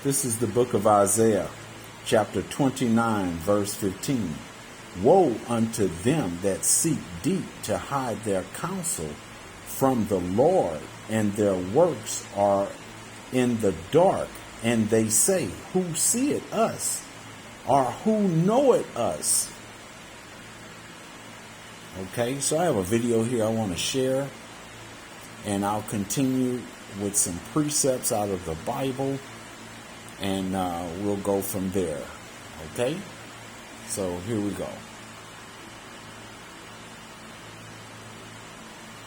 This is the book of Isaiah, chapter 29, verse 15. Woe unto them that seek deep to hide their counsel from the Lord, and their works are in the dark. And they say, who seeth us? Or who knoweth us? Okay, so I have a video here I want to share, and I'll continue with some precepts out of the Bible, and we'll go from there. Okay, so here we go.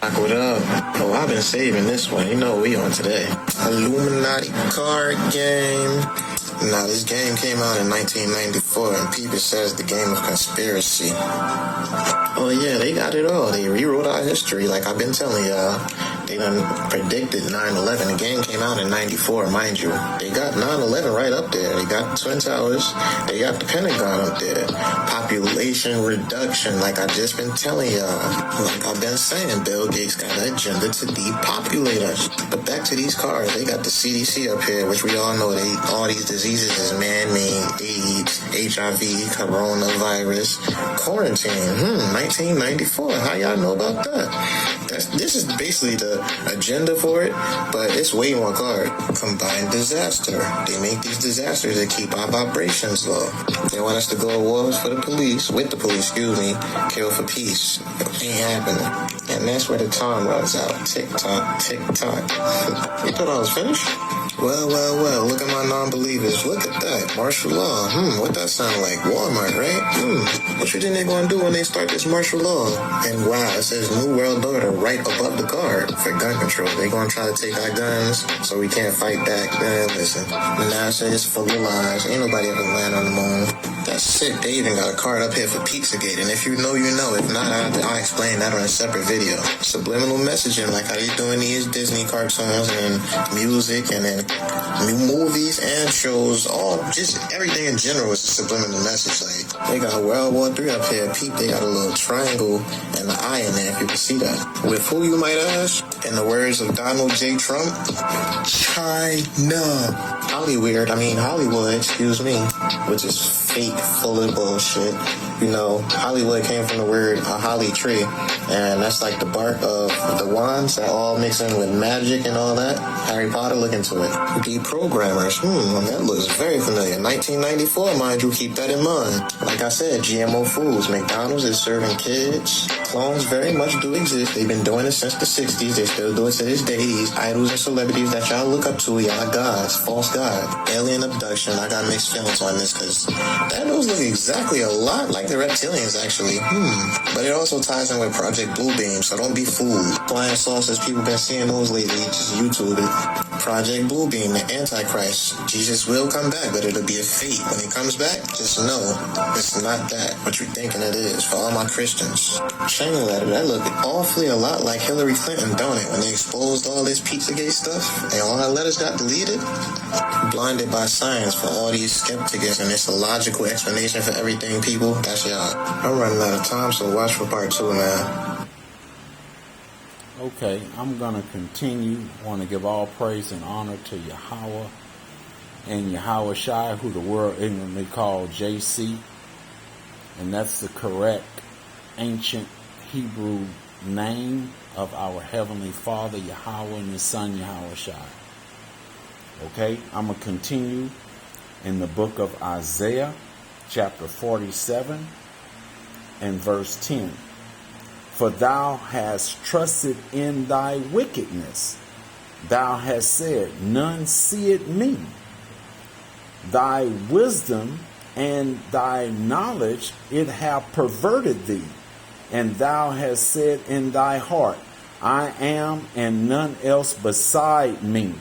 What up? Oh, I've been saving this one. You know what we on today. Illuminati card game. Now, this game came out in 1994, and people says the game of conspiracy. Oh, yeah, they got it all. They rewrote our history, like I've been telling y'all. They done predicted 9/11. The game came out in 94, mind you. They got 9/11 right up there. They got the Twin Towers. They got the Pentagon up there. Population reduction, like I just been telling y'all. Like I've been saying, Bill Gates got an agenda to depopulate us. But back to these cards, they got the CDC up here, which we all know all these diseases is man-made. AIDS, HIV, coronavirus, quarantine. 1994. How y'all know about that? This is basically the agenda for it, but it's way more card. Combined disaster. They make these disasters to keep our vibrations low. They want us to go to wars with the police, kill for peace. It ain't happening. And that's where the time runs out. Tick tock, tick tock. You thought I was finished? Well, look at my non-believers. Look at that. Martial law. What that sound like? Walmart, right? What you think they're going to do when they start this martial law? And wow, it says New World Order right above the card for gun control. They're going to try to take our guns so we can't fight back. Man, listen. NASA is full of lies. Ain't nobody ever land on the moon. That's sick. They even got a card up here for Pizzagate. And if you know, you know. If not, I'll explain that on a separate video. Subliminal messaging, like how they doing these Disney cartoons and music and then new movies and shows, all just everything in general is a subliminal message. Like they got World War III up here. Peep, they got a little triangle and an eye in there if you can see that. With who, you might ask? In the words of Donald J. Trump, China. Hollywood, excuse me, which is fake, full of bullshit. You know, Hollywood came from the word a holly tree, and that's like the bark of the wands that all mix in with magic and all that. Harry Potter, look into it. Deprogrammers, that looks very familiar. 1994, mind you, keep that in mind. Like I said, GMO foods, McDonald's is serving kids. Clones very much do exist. They've been doing it since the 60s. They still do it to this day. These idols and celebrities that y'all look up to, y'all gods, false god, alien abduction. I got mixed feelings on this because that those look exactly a lot like the reptilians, actually. But it also ties in with Project Bluebeam, so don't be fooled. Flying saucers, people been seeing those lately. Just YouTube it. Project Bluebeam, the Antichrist. Jesus will come back, but it'll be a fate. When he comes back, just know it's not that what you're thinking it is. For all my Christians, China letter, that looked awfully a lot like Hillary Clinton, don't it? When they exposed all this Pizzagate stuff and all our letters got deleted. Blinded by science for all these skeptics, and it's a logical explanation for everything, people. That's y'all. I'm running out of time, so watch for part 2, man. Okay, I'm going to continue. I want to give all praise and honor to Yahweh and Yahweh Shai, who the world ignorantly call JC. And that's the correct ancient Hebrew name of our Heavenly Father, Yahweh, and His Son, Yahweh Shai. Okay, I'm going to continue in the book of Isaiah, chapter 47 and verse 10. For thou hast trusted in thy wickedness. Thou hast said, none seeth me. Thy wisdom and thy knowledge, it hath perverted thee. And thou hast said in thy heart, I am and none else beside me.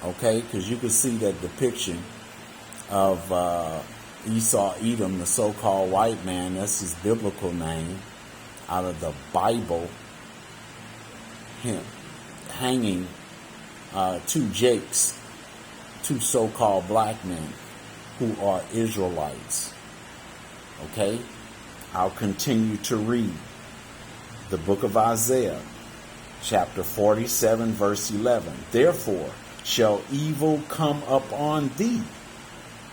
Okay, because you can see that depiction of Esau, Edom, the so-called white man. That's his biblical name out of the Bible. Him hanging two Jakes, two so-called black men who are Israelites. Okay, I'll continue to read the book of Isaiah, chapter 47, verse 11. Therefore, shall evil come upon thee.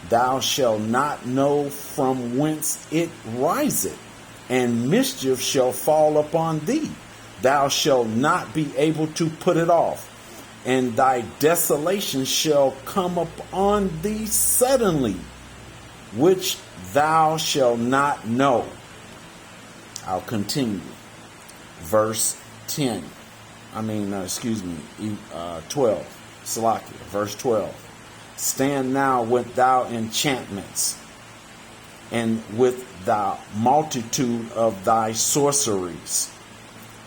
Thou shalt not know from whence it riseth, and mischief shall fall upon thee. Thou shalt not be able to put it off, and thy desolation shall come upon thee suddenly, which thou shalt not know. I'll continue. Verse 10. 12. Salakia, verse 12. Stand now with thou enchantments, and with the multitude of thy sorceries,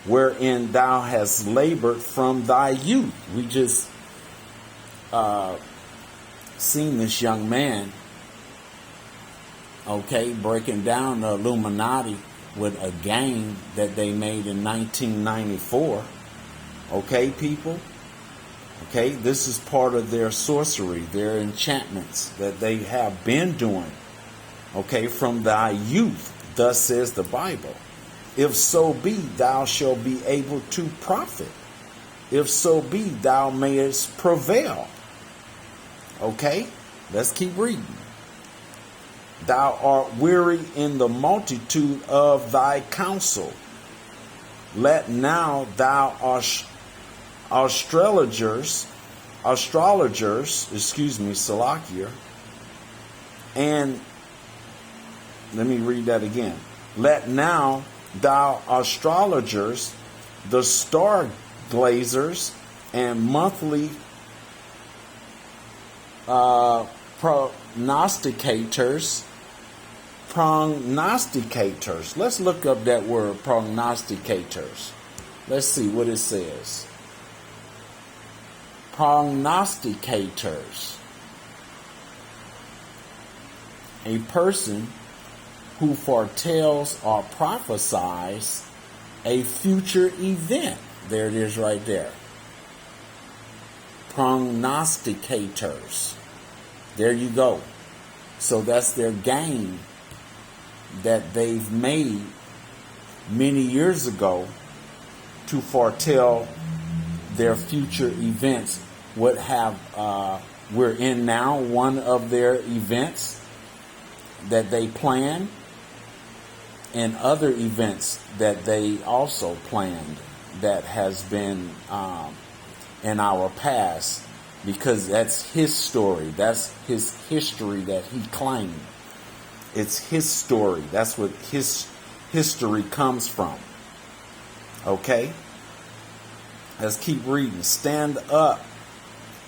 wherein thou hast labored from thy youth. We just seen this young man, breaking down the Illuminati with a game that they made in 1994. Okay, people? Okay, this is part of their sorcery, their enchantments that they have been doing. Okay, from thy youth, thus says the Bible. If so be, thou shalt be able to profit. If so be, thou mayest prevail. Okay, let's keep reading. Thou art weary in the multitude of thy counsel. Let now thou astrologers, Salakia, and let me read that again. Let now thou astrologers, the star glazers, and monthly prognosticators. Let's look up that word, prognosticators. Let's see what it says. Prognosticators. A person who foretells or prophesies a future event. There it is right there. Prognosticators. There you go. So that's their game that they've made many years ago to foretell their future events. What we're in now, one of their events that they plan, and other events that they also planned that has been in our past, because that's his story. That's his history that he claimed. It's his story. That's what his history comes from. Okay? Let's keep reading. Stand up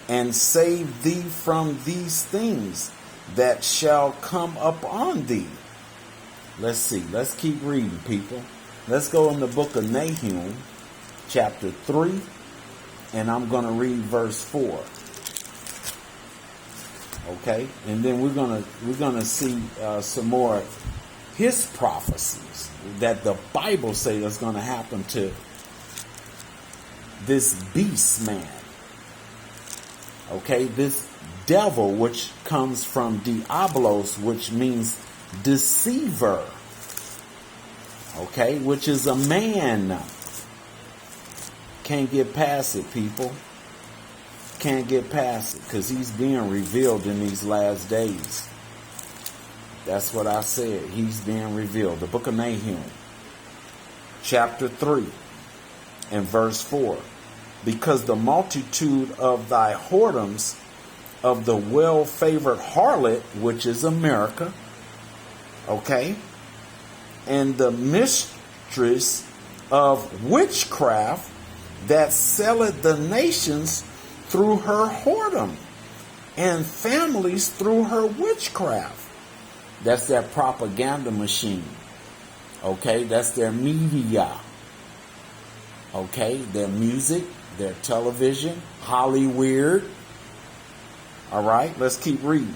and save thee from these things that shall come upon thee. Let's see. Let's keep reading, people. Let's go in the book of Nahum, chapter 3, and I'm going to read verse 4. Okay, and then we're gonna see some more his prophecies that the Bible says is going to happen to this beast man. Okay, this devil, which comes from diabolos, which means deceiver. Okay, which is a man. Can't get past it, people. Can't get past it, because he's being revealed in these last days. That's what I said. He's being revealed. The book of Nahum, chapter 3 and verse 4. Because the multitude of thy whoredoms, of the well-favored harlot, which is America, okay, and the mistress of witchcraft that selleth the nations through her whoredom, and families through her witchcraft. That's that propaganda machine. Okay, that's their media. Okay, their music, their television, Hollywood. All right, let's keep reading.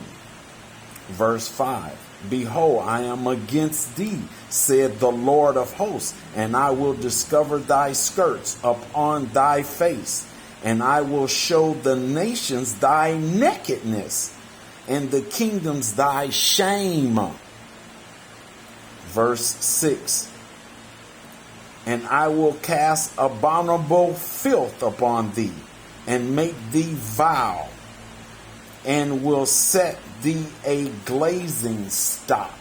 Verse 5. Behold, I am against thee, said the Lord of hosts, and I will discover thy skirts upon thy face, and I will show the nations thy nakedness, and the kingdoms thy shame. Verse 6. And I will cast abominable filth upon thee, and make thee vow, and will set thee a glazing stock.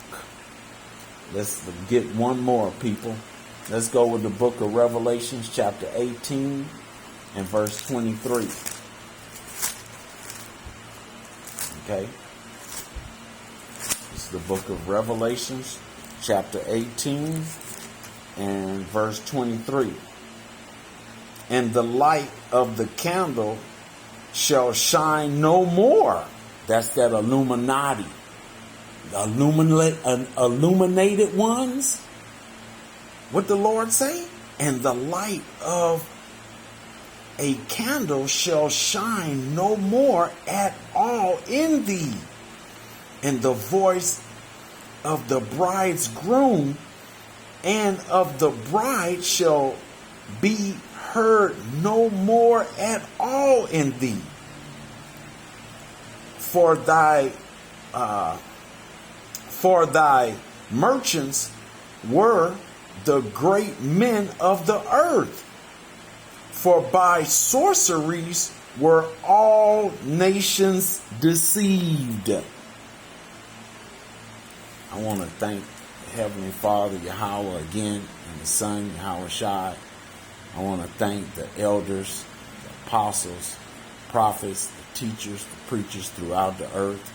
Let's get one more, people. Let's go with the book of Revelations, chapter 18 and verse 23. Okay. This is the book of Revelations, chapter 18 and verse 23. And the light of the candle shall shine no more. That's that Illuminati. Illuminated ones. What the Lord say? And the light of a candle shall shine no more at all in thee. And the voice of the bridegroom and of the bride shall be heard no more at all in thee. For thy merchants were the great men of the earth. For by sorceries were all nations deceived. I want to thank Heavenly Father, Yahweh, again, and the Son, Yahweh Shai. I want to thank the elders, the apostles, prophets, the teachers, the preachers throughout the earth,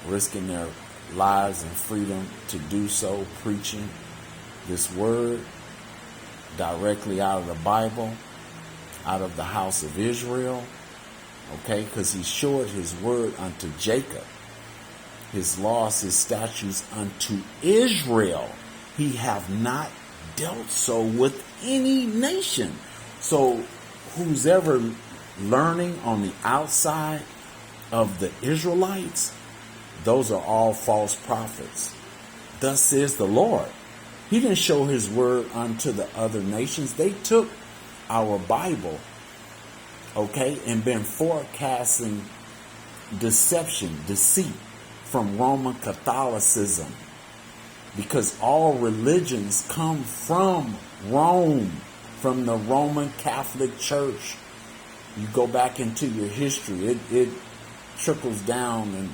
risking their lives and freedom to do so, preaching this word directly out of the Bible, out of the house of Israel, okay, because he showed his word unto Jacob, his laws, his statutes unto Israel. He have not dealt so with any nation. So who's ever learning on the outside of the Israelites, those are all false prophets. Thus says the Lord. He didn't show his word unto the other nations. They took our Bible, okay, and been forecasting deception, deceit from Roman Catholicism, because all religions come from Rome, from the Roman Catholic Church. You go back into your history, it trickles down in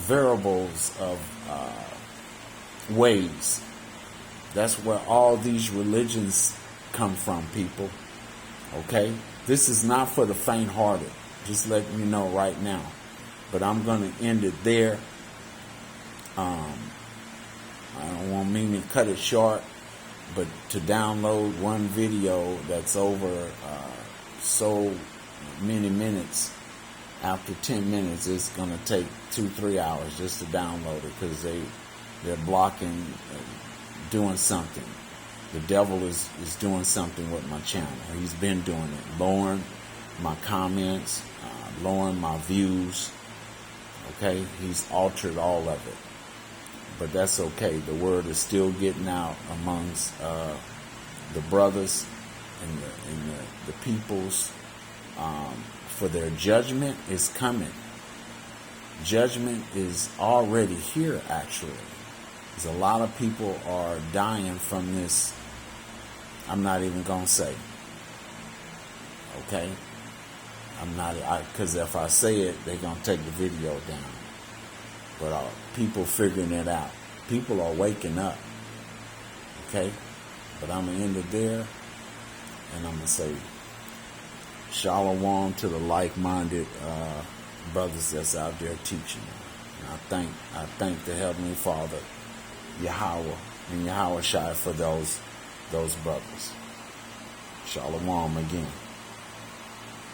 variables of ways. That's where all these religions come from, people. Okay? This is not for the faint-hearted. Just letting you know right now. But I'm going to end it there. I don't want me to cut it short, but to download one video that's over so many minutes, after 10 minutes, it's going to take 2-3 hours just to download it, because they're blocking, doing something. The devil is doing something with my channel. He's been doing it, lowering my comments, lowering my views. Okay, he's altered all of it, but that's okay. The word is still getting out amongst the brothers and the peoples. For their judgment is coming. Judgment is already here, actually. There's a lot of people are dying from this. I'm not even going to say. Okay? Because if I say it, they're going to take the video down. But people figuring it out. People are waking up. Okay? But I'm going to end it there. And I'm going to say shalom to the like-minded brothers that's out there teaching. And I thank the Heavenly Father, Yahweh, and Yahweh Shai for those brothers. Shalom again.